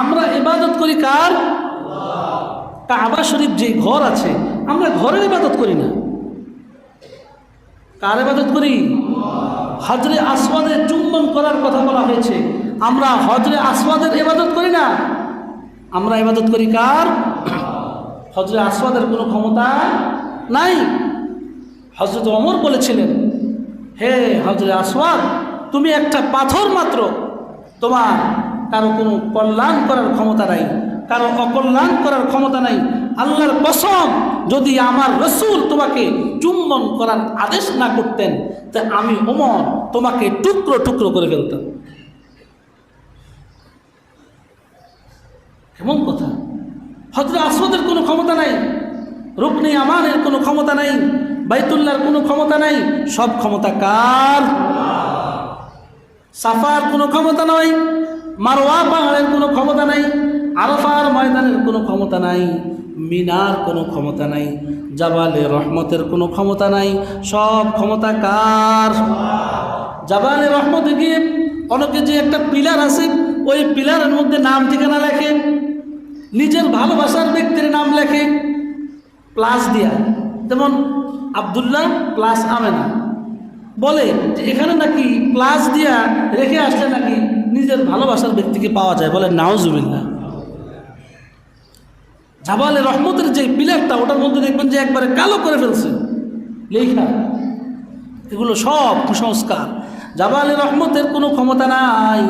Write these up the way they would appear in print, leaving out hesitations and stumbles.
আমরা ইবাদত করি কার? কাবা শরীফ যে ঘর আছে, আমরা ঘরের ইবাদত করি না। কার ইবাদত করি? হজরে আসওয়াদের চুম্বন করার কথা বলা হয়েছে, আমরা হজরে আসওয়াদের ইবাদত করি না, আমরা ইবাদত করি কার? হজরে আসওয়াদের কোনো ক্ষমতা নাই। হজরত ওমর বলেছিলেন, হে হজরে আসওয়াদ, তুমি একটা পাথর মাত্র, তোমার কারো কোনো কল্যাণ করার ক্ষমতা নাই, কারো অকল্যাণ করার ক্ষমতা নাই। আল্লাহর কসম, যদি আমার রসুল তোমাকে চুম্বন করার আদেশ না করতেন, তা আমি ওমর তোমাকে টুকরো টুকরো করে ফেলতাম। কেমন কথা! হজরে আসওয়াদের কোনো ক্ষমতা নাই, রুকনে আমানের কোনো ক্ষমতা নাই, বাইতুল্লাহর কোনো ক্ষমতা নাই, সব ক্ষমতা কার? সাফার কোনো ক্ষমতা নয়, মারওয়া পাহাড়ের কোনো ক্ষমতা নাই, আরাফার ময়দানের কোনো ক্ষমতা নাই, মিনার কোনো ক্ষমতা নাই, জাবালে রহমতের কোনো ক্ষমতা নাই, সব ক্ষমতা কার? জাবালে রহমতে গিয়ে অনেকে যে একটা পিলার আছে, ওই পিলারের মধ্যে নাম ঠিকানা লেখে, নিজের ভালোবাসার ব্যক্তির নাম লেখে প্লাস দিয়া, যেমন আব্দুল্লাহ প্লাস আমেনা, বলে যে এখানে নাকি প্লাস দিয়া রেখে আসলে নাকি নিজের ভালোবাসার ব্যক্তিকে পাওয়া যায়। বলে নাউজুবিল্লাহ। জাবালে রহমতের যে পিলারটা, ওটার মধ্যে দেখবেন যে একবারে কালো করে ফেলছে লেখা। এগুলো সব কুসংস্কার। জাবালে রহমতের কোনো ক্ষমতা নাই,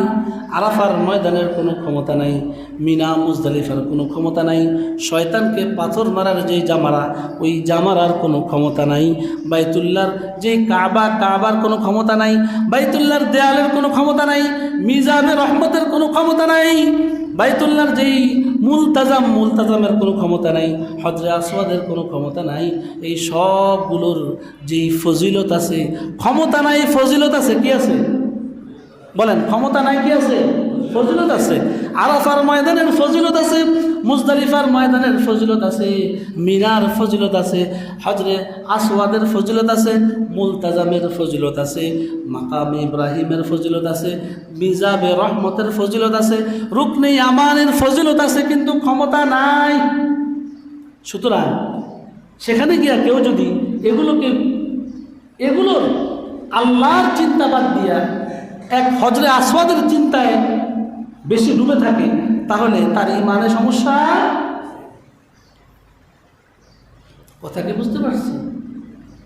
আরাফার ময়দানের কোনো ক্ষমতা নাই, মিনা মুজদালিফার কোনো ক্ষমতা নাই, শয়তানকে পাথর মারার যেই জামারা, ওই জামারার কোনো ক্ষমতা নাই, বাইতুল্লাহর যেই কাবার কোনো ক্ষমতা নাই, বাইতুল্লাহর দেয়ালের কোনো ক্ষমতা নাই, মিজাবে রহমতের কোনো ক্ষমতা নাই, বাইতুল্লাহর যেই মুলতাজামের কোনো ক্ষমতা নাই, হজরে আসওয়াদের কোনো ক্ষমতা নাই। এই সবগুলোর যেই ফজিলত আছে, ক্ষমতা নাই ফজিলত আছে, কি আছে বলেন? ক্ষমতা নাই, কি আছে? ফজিলত আছে। আরাফার ময়দানের ফজিলত আছে, মুজদালিফার ময়দানের ফজিলত আছে, মিনার ফজিলত আছে, হজরে আসওয়াদের ফজিলত আছে, মুলতাজামের ফজিলত আছে, মাকামে ইব্রাহিমের ফজিলত আছে, মিজাবে রহমতের ফজিলত আছে, রুকনে আমানের ফজিলত আছে, কিন্তু ক্ষমতা নাই। সুতরাং সেখানে গিয়া কেউ যদি এগুলোর আল্লাহর চিন্তা বাদ দিয়া এক হজরে আসওয়াদের চিন্তায় বেশি ডুবে থাকে, তাহলে তার ইমানে সমস্যা। কথা কি বুঝতে পারছি?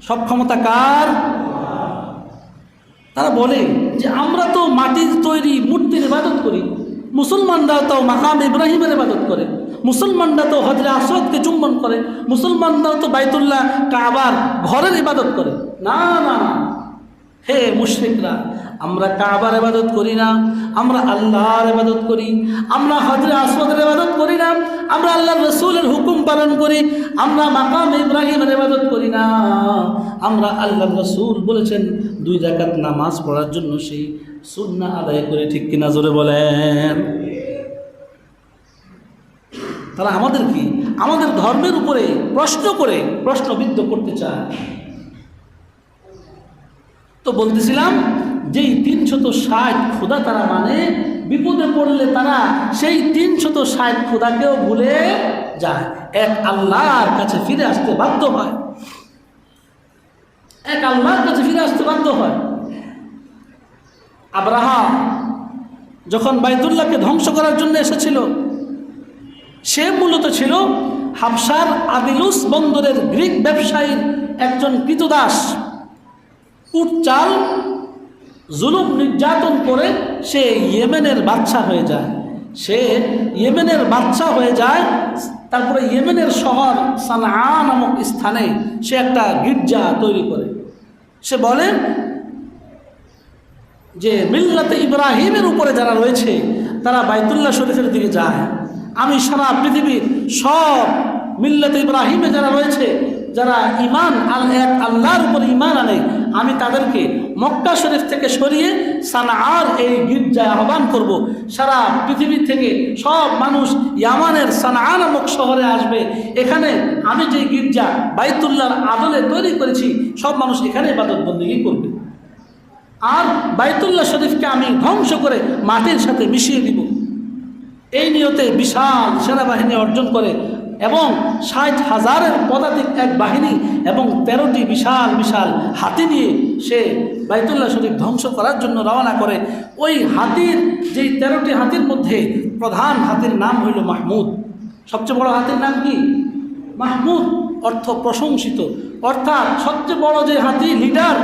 সব ক্ষমতা কার? তারা বলে যে আমরা তো মাটির তৈরি মূর্তির ইবাদত করি, মুসলমানরাও তো মাকাম ইব্রাহিমের ইবাদত করে, মুসলমানরা তো হজরে আসওয়াদকে চুম্বন করে, মুসলমানরাও তো বাইতুল্লাহ কাবার ঘরের ইবাদত করে। না না, হে মুশরিকরা, আমরা কাবার ইবাদত করি না, আমরা আল্লাহর ইবাদত করি। আমরা হজরে আসওয়াদের ইবাদত করি না, আমরা আল্লাহর রাসূলের হুকুম পালন করি। আমরা মাকাম ইব্রাহিমের ইবাদত করি না, আমরা আল্লাহর রাসূল বলেছেন 2 রাকাত নামাজ পড়ার জন্য সেই সুন্নাহ আদায় করে। ঠিক কিনা জোরে বলেন? তারা আমাদের কি, আমাদের ধর্মের উপরে প্রশ্নবিদ্ধ করতে চায়। তো বলতেছিলাম, যেই 360 খোদা তারা মানে, বিপদে পড়লে তারা সেই 360 খোদাকেও ভুলে যায়, এক আল্লাহর কাছে ফিরে আসতে বাধ্য হয়, এক আল্লাহর কাছে ফিরে আসতে বাধ্য হয়। আব্রাহা যখন বাইতুল্লাহকে ধ্বংস করার জন্য এসেছিল, সে মূলত ছিল হাবশার আদিলুস বন্দরের গ্রিক ব্যবসায়ীর একজন কৃতদাস। উট চাল জুলুম নির্যাতন করে সে ইয়েমেনের বাদশা হয়ে যায়। তারপরে ইয়েমেনের শহর সানআ নামক স্থানে সে একটা গির্জা তৈরি করে। সে বলে যে মিল্লাতে ইব্রাহিমের উপরে যারা রয়েছে তারা বাইতুল্লাহ শরীফের দিকে যায়। আমি সারা পৃথিবীর সব মিল্লাতে ইব্রাহিমে যারা রয়েছে, যারা ঈমান এক আল্লাহর উপর ঈমান আনে, আমি তাদেরকে মক্কা শরীফ থেকে সরিয়ে সানআর এই গির্জায় আহ্বান করব। সারা পৃথিবী থেকে সব মানুষ ইয়ামানের সানআ নামক শহরে আসবে। এখানে আমি যে গির্জা বাইতুল্লাহর আদলে তৈরি করেছি, সব মানুষ এখানে ইবাদত বন্দেগী করবে। আর বাইতুল্লাহ শরীফকে আমি ধ্বংস করে মাটির সাথে মিশিয়ে দিব। এই নিয়তে বিশাল সেনাবাহিনী অর্জন করে এবং 60,000-এর পদাতিক এক বাহিনী এবং 13টি বিশাল বিশাল হাতি নিয়ে সে বাইতুল্লাহ শরীফ ধ্বংস করার জন্য রওনা করে। ওই হাতির যেই 13টি হাতির মধ্যে প্রধান হাতির নাম হইল মাহমুদ। সবচেয়ে বড় হাতির নাম কি? মাহমুদ, অর্থ প্রশংসিত। অর্থাৎ সবচেয়ে বড় যে হাতি লিডার,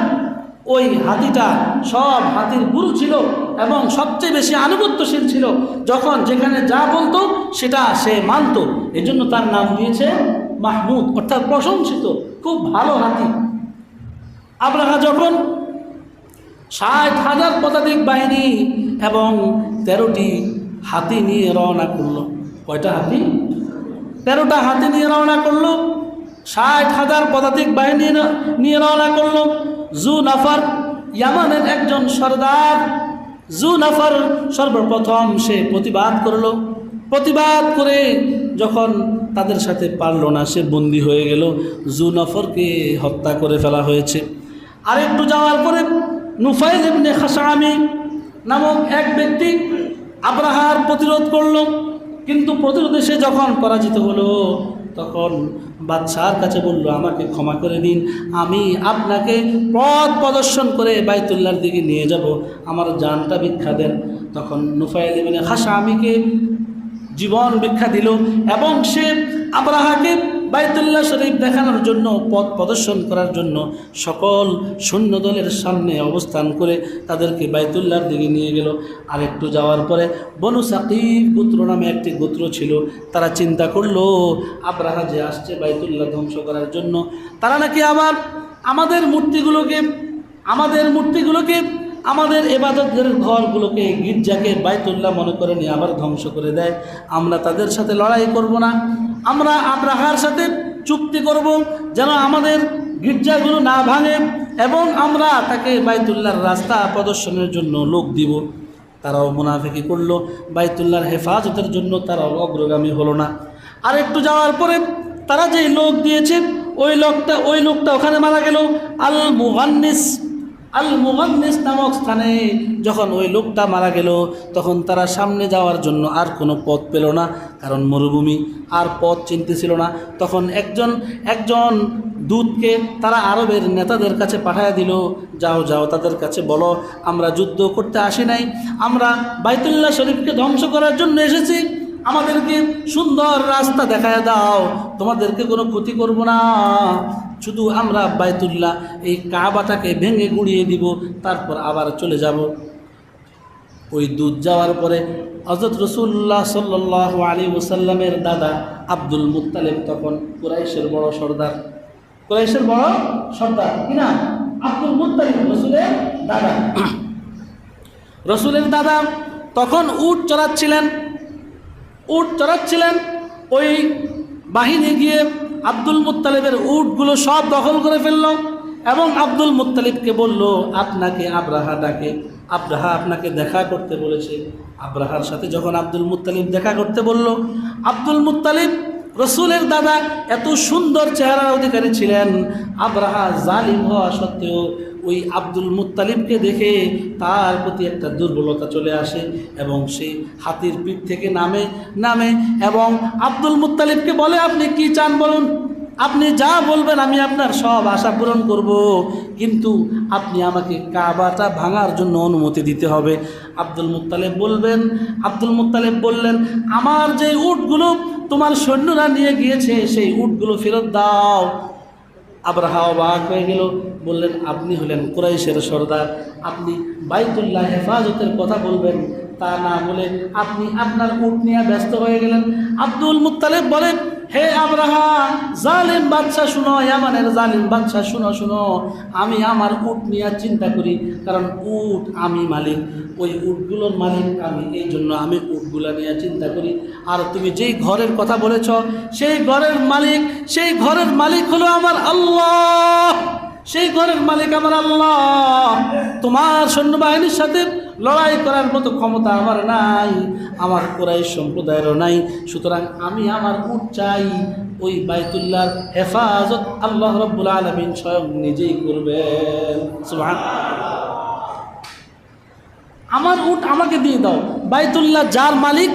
ওই হাতিটা সব হাতির গুরু ছিল এবং সবচেয়ে বেশি আনুগত্যশীল ছিল। যখন যেখানে যা বলতো সেটা সে মানত, এজন্য তার নাম দিয়েছে মাহমুদ, অর্থাৎ প্রশংসিত, খুব ভালো হাতি। আব্রাহা যখন 60,000 পদাতিক বাহিনী এবং 13টি হাতি নিয়ে রওনা করলো। কয়টা হাতি? 13টা হাতি নিয়ে রওনা করলো। 60,000 পদাতিক বাহিনী নিয়ে রওনা করলো। জুনাফার, ইয়ামানের একজন সর্দার, জুনাফার সর্বপ্রথম সে প্রতিবাদ করলো। প্রতিবাদ করে যখন তাদের সাথে পারল না, সে বন্দী হয়ে গেল। জুনাফরকে হত্যা করে ফেলা হয়েছে। আর একটু যাওয়ার পরে নুফাইল ইবনে খাসামি নামক এক ব্যক্তি আব্রাহার প্রতিরোধ করল, কিন্তু প্রতিরোধে সে যখন পরাজিত হলো তখন বাদশার কাছে বলল, আমাকে ক্ষমা করে দিন, আমি আপনাকে পথ প্রদর্শন করে বাইতুল্লাহর দিকে নিয়ে যাব, আমার জানটা ভিক্ষা দেন। তখন নুফাইল ইবনে খাসামিকে জীবন ভিক্ষা দিল এবং সে আব্রাহাকে বাইতুল্লাহ শরীফ দেখানোর জন্য, পথ প্রদর্শন করার জন্য সকল সৈন্যদলের সামনে অবস্থান করে তাদেরকে বাইতুল্লাহর দিকে নিয়ে গেল। আর একটু যাওয়ার পরে বনু সাকিফ গোত্র নামে একটি গোত্র ছিল, তারা চিন্তা করলো আব্রাহা যে আসছে বাইতুল্লাহ ধ্বংস করার জন্য, তারা নাকি আবার আমাদের মূর্তিগুলোকে আমাদের ইবাদতের ঘরগুলোকে, গির্জাকে বাইতুল্লাহ মনে করে নিয়ে আবার ধ্বংস করে দেয়। আমরা তাদের সাথে লড়াই করব না, আমরা আব্রাহার সাথে চুক্তি করব যেন আমাদের গির্জাগুলো না ভাঙে এবং আমরা তাকে বাইতুল্লাহর রাস্তা প্রদর্শনের জন্য লোক দিব। তারাও মুনাফিকি করলো, বাইতুল্লাহর হেফাজতের জন্য তারাও অগ্রগামী হলো না। আর একটু যাওয়ার পরে তারা যেই লোক দিয়েছে ওই লোকটা ওখানে মারা গেল। আল মুগান্নিস নামক স্থানে যখন ওই লোকটা মারা গেল তখন তারা সামনে যাওয়ার জন্য আর কোনো পথ পেল না, কারণ মরুভূমি, আর পথ চিনতেছিল না। তখন একজন দূতকে তারা আরবের নেতাদের কাছে পাঠায় দিল, যাও তাদের কাছে বলো, আমরা যুদ্ধ করতে আসি নাই, আমরা বাইতুল্লাহ শরীফকে ধ্বংস করার জন্য এসেছি, আমাদেরকে সুন্দর রাস্তা দেখায় দাও, তোমাদেরকে কোনো ক্ষতি করব না, শুধু আমরা বাইতুল্লাহ এই কাবাটাকে ভেঙে গুঁড়িয়ে দিব, তারপর আবার চলে যাব। ওই দূত যাওয়ার পরে হযরত রাসূলুল্লাহ সাল্লাল্লাহু আলাইহি ওয়াসাল্লামের দাদা আব্দুল মুত্তালিব তখন কুরাইশের বড় সর্দার কিনা আব্দুল মুত্তালিব, রসুলের দাদা তখন উট চড়াচ্ছিলেন। ওই বাহিনী গিয়ে আব্দুল মুত্তালিবের উটগুলো সব দখল করে ফেলল এবং আব্দুল মুত্তালিবকে বলল, আপনাকে আব্রাহা ডাকে, আব্রাহা আপনাকে দেখা করতে বলেছে। আব্রাহার সাথে যখন আব্দুল মুত্তালিব দেখা করতে বলল, আব্দুল মুত্তালিব রসুলের দাদা এত সুন্দর চেহারার অধিকারী ছিলেন, আব্রাহা জালিম হওয়া সত্ত্বেও ওই আব্দুল মুত্তালিবকে দেখে তার প্রতি একটা দুর্বলতা চলে আসে এবং সে হাতির পিঠ থেকে নামে এবং আব্দুল মুত্তালিবকে বলে, আপনি কি চান বলুন, আপনি যা বলবেন আমি আপনার সব আশা পূরণ করব, কিন্তু আপনি আমাকে কাবাটা ভাঙার জন্য অনুমতি দিতে হবে। আব্দুল মুত্তালিব বললেন, আমার যে উটগুলো তোমার সৈন্যরা নিয়ে গিয়েছে সেই উটগুলো ফেরত দাও। আব্রাহা অবাক হয়ে গেল, বললেন, আপনি হলেন কুরাইশের সর্দার, আপনি বাইতুল্লাহ হেফাজতের কথা বলবেন, তা না বলে আপনি আপনার উট নিয়ে ব্যস্ত হয়ে গেলেন। আব্দুল মুত্তালিব বলে, হে আব্রাহা, জালিম বাদশাহ শুনো, ইয়ামানের জালিম বাদশাহ শুনো, আমি আমার উট নিয়ে চিন্তা করি, কারণ উট আমি মালিক, ওই উটগুলোর মালিক আমি, এই জন্য আমি উটগুলা নিয়ে চিন্তা করি। আর তুমি যেই ঘরের কথা বলেছ সেই ঘরের মালিক হলো আমার আল্লাহ, সেই ঘরের মালিক আমার আল্লাহ। তোমার সৈন্যবাহিনীর সাথে লড়াই করার মতো ক্ষমতা আমার নাই, আমার কুরাইশ সম্প্রদায়েরও নাই, সুতরাং আমি আমার উট চাই, ওই বাইতুল্লাহর হেফাজত আল্লাহ রাব্বুল আলামিন স্বয়ং নিজেই করবেন। সুবহানাল্লাহ। আমার উট আমাকে দিয়ে দাও, বাইতুল্লাহ যার মালিক,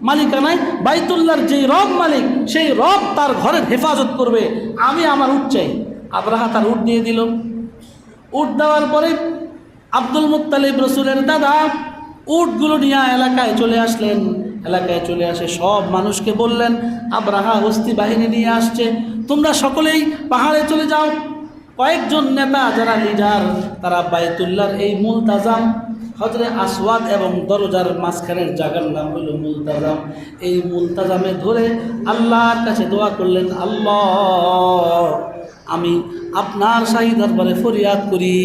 মালিকানায়, বাইতুল্লাহর যেই রব মালিক সেই রব তার ঘরের হেফাজত করবে, আমি আমার উট চাই। আব্রাহা তার উট দিয়ে দিল। উট দেওয়ার পরে আব্দুল মুত্তালিব রসুলের দাদা উটগুলো নিয়ে এলাকায় চলে আসলেন। এলাকায় চলে আসে সব মানুষকে বললেন, আব্রাহা হস্তি বাহিনী নিয়ে আসছে, তোমরা সকলেই পাহাড়ে চলে যাও। কয়েকজন নেতা যারা লিডার, তারা বাইতুল্লাহর এই মুলতাজাম, হজরে আসওয়াদ এবং দরজার মাঝখানের জায়গার নাম হলো মুলতাজাম, এই মুলতাজামে ধরে আল্লাহর কাছে দোয়া করলেন, আল্লাহ আমি আপনার শাহী দরবারে ফরিয়াদ করি,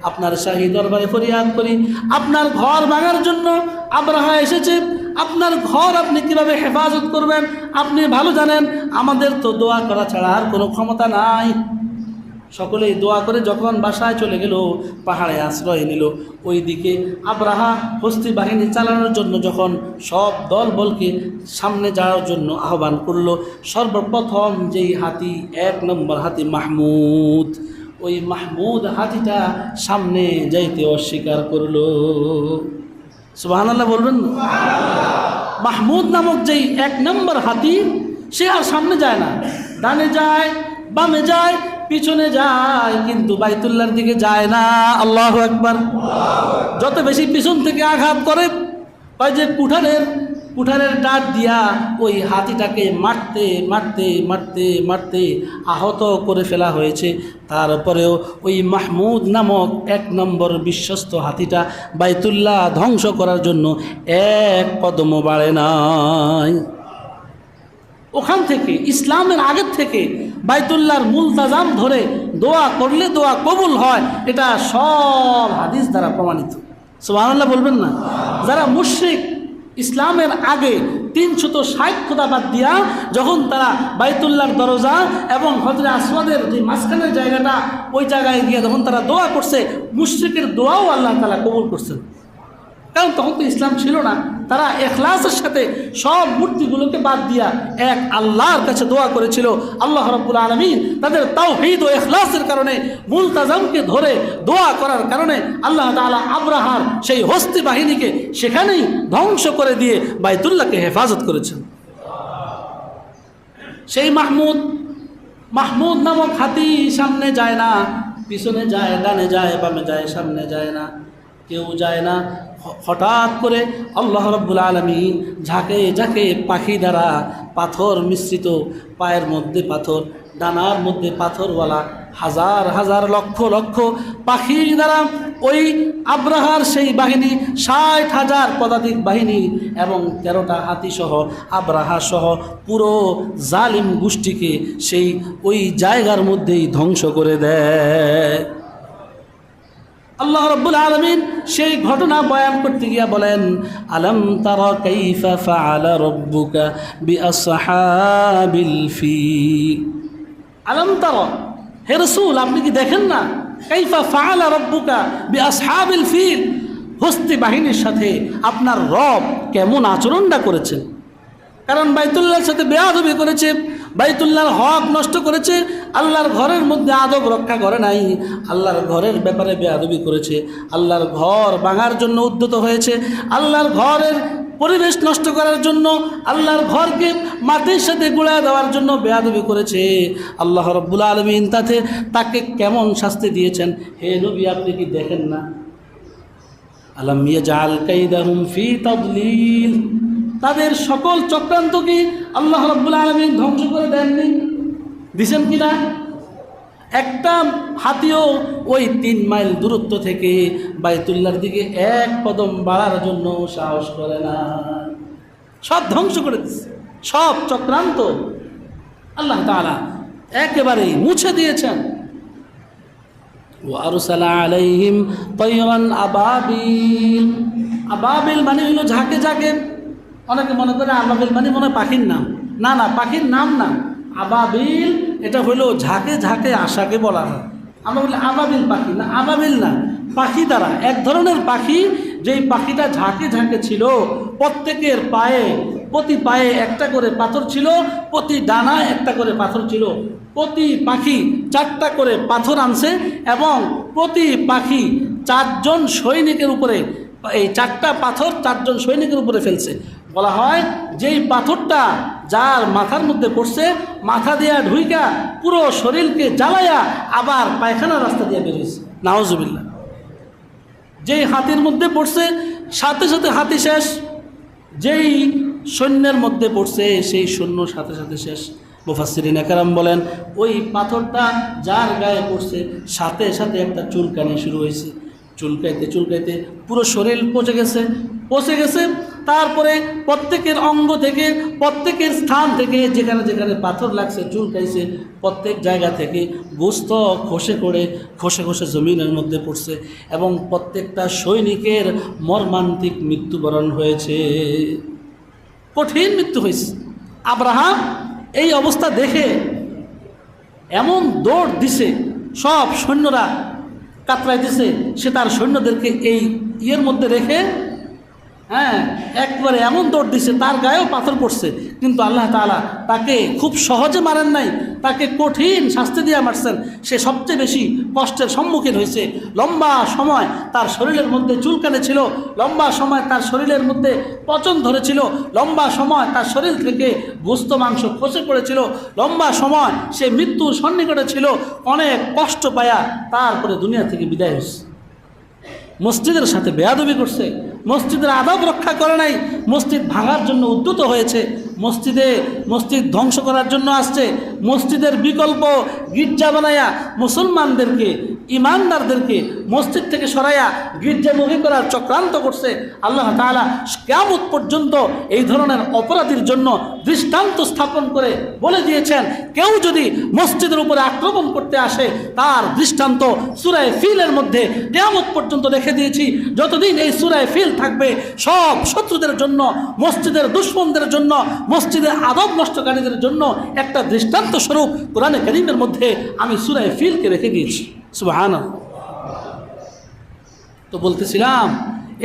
আপনার শাহী দরবারে ফরিয়াদ করি, আপনার ঘর ভাঙার জন্য আব্রাহা এসেছে, আপনার ঘর আপনি কিভাবে হেফাজত করবেন আপনি ভালো জানেন, আমাদের তো দোয়া করা ছাড়া আর কোনো ক্ষমতা নাই। সকলেই দোয়া করে যখন বাসায় চলে গেল, পাহাড়ে আশ্রয় নিল। ওইদিকে আব্রাহা হস্তি বাহিনী চালানোর জন্য যখন সব দল বলকে সামনে যাওয়ার জন্য আহ্বান করল, সর্বপ্রথম যেই হাতি, 1 নম্বর হাতি মাহমুদ, ওই মাহমুদ হাতিটা সামনে যাইতে অস্বীকার করল। সুবহানাল্লাহ বলবেন না? মাহমুদ নামক যেই 1 নম্বর হাতি, সে আর সামনে যায় না, ডানে যায়, বামে যায়, পিছনে যায়, কিন্তু বাইতুল্লাহর দিকে যায় না। আল্লাহু আকবার। যত বেশি পিছন থেকে আঘাত করে, ওই যে কুঠারের ডাট দিয়া ওই হাতিটাকে মারতে মারতে মারতে মারতে আহত করে ফেলা হয়েছে। তারপরেও ওই মাহমুদ নামক 1 নম্বর বিশ্বস্ত হাতিটা বাইতুল্লাহ ধ্বংস করার জন্য 1 কদমও বাড়ে নাই। ওখান থেকে, ইসলামের আগের থেকে বাইতুল্লাহর মুলতাজাম ধরে দোয়া করলে দোয়া কবুল হয়, এটা সব হাদিস দ্বারা প্রমাণিত। সুবহানাল্লাহ বলবেন না? যারা মুশরিক, ইসলামের আগে 360 খোদা বাদ দিয়া যখন তারা বাইতুল্লাহর দরজা এবং হজরে আসওয়াদের যে মাঝখানের জায়গাটা, ওই জায়গায় গিয়ে যখন তারা দোয়া করছে, মুশরিকের দোয়াও আল্লাহ তাআলা কবুল করছেন। কারণ তখন তো ইসলাম ছিল না, তারা ইখলাসের সাথে সব মূর্তিগুলোকে বাদ দিয়া এক আল্লাহর কাছে দোয়া করেছিল। আল্লাহ রাব্বুল আলামিন তাদের তাওহীদ ও ইখলাসের কারণে, মুলতাজামকে ধরে দোয়া করার কারণে আল্লাহ তাআলা আব্রাহার সেই হস্তি বাহিনীকে সেখানেই ধ্বংস করে দিয়ে বাইতুল্লাহকে হেফাজত করেছেন। সেই মাহমুদ নামক হাতি সামনে যায় না, পিছনে যায়, ডানে যায়, বামে যায়, সামনে যায় না, কেউ যায় না। হঠাৎ করে আল্লাহ রাব্বুল আলামিন ঝাঁকে ঝাঁকে পাখি দ্বারা, পাথর মিশ্রিত, পায়ের মধ্যে পাথর, ডানার মধ্যে পাথরওয়ালা হাজার হাজার লক্ষ লক্ষ পাখি দ্বারা ওই আব্রাহার সেই বাহিনী, 60,000 পদাতিক বাহিনী এবং 13টা হাতিসহ আব্রাহা সহ পুরো জালিম গোষ্ঠীকে সেই ওই জায়গার মধ্যেই ধ্বংস করে দেয়। আল্লাহ রাব্বুল আলামিন সেই ঘটনা বয়ান করতে গিয়া বলেন, আলাম তারা কাইফা ফাআলা রাব্বুকা বিআসহাবিল ফিল। আলাম তারা, হে রাসূল আপনি কি দেখেন না, কাইফা ফাআলা রাব্বুকা বিআসহাবিল ফিল, হস্তি বাহিনীর সাথে আপনার রব কেমন আচরণটা করেছেন। কারণ বাইতুল্লাহর সাথে বেয়াদবি করেছে, বাইতুল্লাহর হক নষ্ট করেছে, আল্লাহর ঘরের মধ্যে আদব রক্ষা করে নাই, আল্লাহর ঘরের ব্যাপারে বেয়াদবি করেছে, আল্লাহর ঘর ভাঙার জন্য উদ্যত হয়েছে, আল্লাহর ঘরের পরিবেশ নষ্ট করার জন্য, আল্লাহর ঘরকে মাটির সাথে গুড়ায় দেওয়ার জন্য বেয়াদবি করেছে। আল্লাহ রাব্বুল আলামিন তাকে কেমন শাস্তি দিয়েছেন, হে নবী আপনি কি দেখেন না? আলাম ইয়াজআল কাইদাহুম ফি তাদলিল, তাদের সকল চক্রান্তকে আল্লাহ রাব্বুল আলামিন ধ্বংস করে দেননি? দিছেন কিনা? একটা হাতিও ওই 3 মাইল দূরত্ব থেকে বাইতুল্লাহর দিকে 1 কদম বাড়ার জন্য সাহস করে না, সব ধ্বংস করে দিচ্ছে। সব চক্রান্ত আল্লাহ তাআলা একেবারেই মুছে দিয়েছেন। ওয়ারসালা আলাইহিম তায়রান আবাবিল, আবাবিল মানে হলো ঝাঁকে ঝাঁকে। অনেকে মনে করে আবাবিল মানে মনে হয় পাখির নাম, না না, পাখির নাম না। আবাবিল এটা হলো ঝাঁকে ঝাঁকে আশাকে বলা হয়। আমরা বলি আবাবিল পাখি, না, আবাবিল না, পাখি দ্বারা এক ধরনের পাখি, যেই পাখিটা ঝাঁকে ঝাঁকে ছিল। প্রত্যেকের পায়ে, প্রতি পায়ে একটা করে পাথর ছিল, প্রতি ডানায় একটা করে পাথর ছিল। প্রতি পাখি 4টা করে পাথর আনছে এবং প্রতি পাখি 4 জন সৈনিকের উপরে, এই 4টা পাথর 4 জন সৈনিকের উপরে ফেলছে। বলা হয় যেই পাথরটা যার মাথার মধ্যে পড়ছে, মাথা দিয়া ঢুইকা পুরো শরীরকে জ্বালাইয়া আবার পায়খানার রাস্তা দিয়ে বেরিয়েছে, নাউজুবিল্লাহ। যেই হাতির মধ্যে পড়ছে সাথে সাথে হাতি শেষ, যেই সৈন্যের মধ্যে পড়ছে সেই সৈন্য সাথে সাথে শেষ। মুফাসসিরিন একরাম বলেন ওই পাথরটা যার গায়ে পড়ছে সাথে সাথে একটা চুলকানি শুরু হয়েছে, চুলকাইতে চুলকাইতে পুরো শরীর পচে গেছে। তারপরে প্রত্যেকের অঙ্গ থেকে, প্রত্যেকের স্থান থেকে যেখানে যেখানে পাথর লাগছে, চুলকাইছে, প্রত্যেক জায়গা থেকে গোস্ত খসে খসে জমিনের মধ্যে পড়ছে এবং প্রত্যেকটা সৈনিকের মর্মান্তিক মৃত্যুবরণ হয়েছে, কঠিন মৃত্যু হয়েছে। আব্রাহাম এই অবস্থা দেখে এমন দৌড় দিছে, সব সৈন্যরা কাতরাইতেছে, সে তার সৈন্যদেরকে এই ইয়ের মধ্যে রেখে একবারে এমন দৌড় দিছে, তার গায়েও পাথর পড়ছে, কিন্তু আল্লাহ তাআলা তাকে খুব সহজে মারেন নাই, তাকে কঠিন শাস্তি দিয়ে মারছেন। সে সবচেয়ে বেশি কষ্টের সম্মুখীন হয়েছে। লম্বা সময় তার শরীরের মধ্যে চুলকানি ছিল, লম্বা সময় তার শরীরের মধ্যে পচন ধরেছিল, লম্বা সময় তার শরীর থেকে গোস্ত মাংস খসে পড়েছিল, লম্বা সময় সে মৃত্যুর সন্নিকটে ছিল। অনেক কষ্ট পায়া তারপরে দুনিয়া থেকে বিদায় হয়েছে। মসজিদের সাথে বেয়াদবি করছে, মসজিদের আদব রক্ষা করে নাই, মসজিদ ভাঙার জন্য উদ্যত হয়েছে, মসজিদ ধ্বংস করার জন্য আসছে, মসজিদের বিকল্প গির্জা বানায়া মুসলমানদেরকে, ইমানদারদেরকে মসজিদ থেকে সরাইয়া গির্জামুখী করার চক্রান্ত করছে। আল্লাহ তাআলা কিয়ামত পর্যন্ত এই ধরনের অপরাধীর জন্য দৃষ্টান্ত স্থাপন করে বলে দিয়েছেন, কেউ যদি মসজিদের উপরে আক্রমণ করতে আসে তার দৃষ্টান্ত সূরা ফিলের মধ্যে কিয়ামত পর্যন্ত রেখে দিয়েছি। যতদিন এই সূরা ফিল থাকবে, সব শত্রুদের জন্য, মসজিদের দুশমনদের জন্য, মসজিদের আদব নষ্টকারীদের জন্য একটা দৃষ্টান্ত স্বরূপ কোরআনে কারীমের মধ্যে আমি সূরা ফিলকে রেখে দিয়েছি। সুবহানাল্লাহ। তো বলতেছিলাম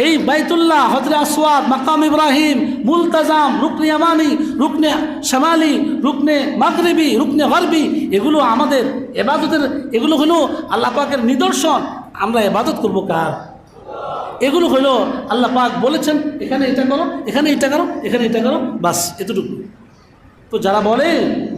এই বাইতুল্লাহ, হজরে আসওয়াদ, মাকাম ইব্রাহিম, মুলতাজাম, রুকনে ইয়ামানি, রুকনে শামালি, রুকনে মাগরিবি, রুকনে গরবি, এগুলো আমাদের ইবাদতের, এগুলো হলো আল্লাহ পাকের নিদর্শন। আমরা ইবাদত করব কার? এগুলো হলো আল্লাহ পাক বলেছেন এখানে এটা করো, এখানে এটা করো, এখানে এটা করো, বাস এতটুকু। তো যারা বলে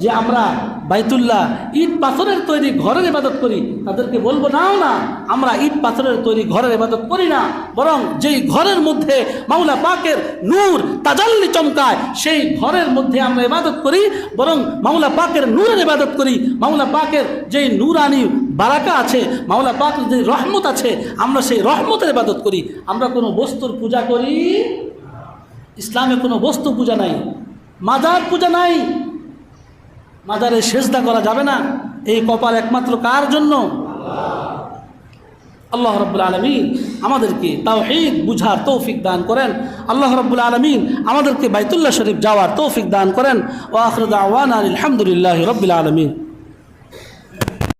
যে আমরা বাইতুল্লাহ ইট পাথরের তৈরি ঘরের ইবাদত করি, তাদেরকে বলবো না, আমরা ইট পাথরের তৈরি ঘরের ইবাদত করি না, বরং যেই ঘরের মধ্যে মাওলা পাকের নূর তাজাল্লি চমকায় সেই ঘরের মধ্যে আমরা ইবাদত করি, বরং মাওলা পাকের নূরের ইবাদত করি। মাওলা পাকের যেই নূরানি বারাকা আছে, মাওলা পাকের যে রহমত আছে, আমরা সেই রহমতের ইবাদত করি। আমরা কোনো বস্তুর পূজা করি, ইসলামে কোনো বস্তু পূজা নাই, মাজার পূজা নাই, মাজারে সেজদা করা যাবে না। এই কপাল একমাত্র কার জন্য? আল্লাহ রাব্বুল আলামিন আমাদেরকে তাওহীদ বুঝার তৌফিক দান করেন। আল্লাহ রাব্বুল আলামিন আমাদেরকে বাইতুল্লাহ শরীফ যাওয়ার তৌফিক দান করেন। ওয়া আখিরু দাওয়ানা আলহামদুলিল্লাহি রাব্বিল আলামিন।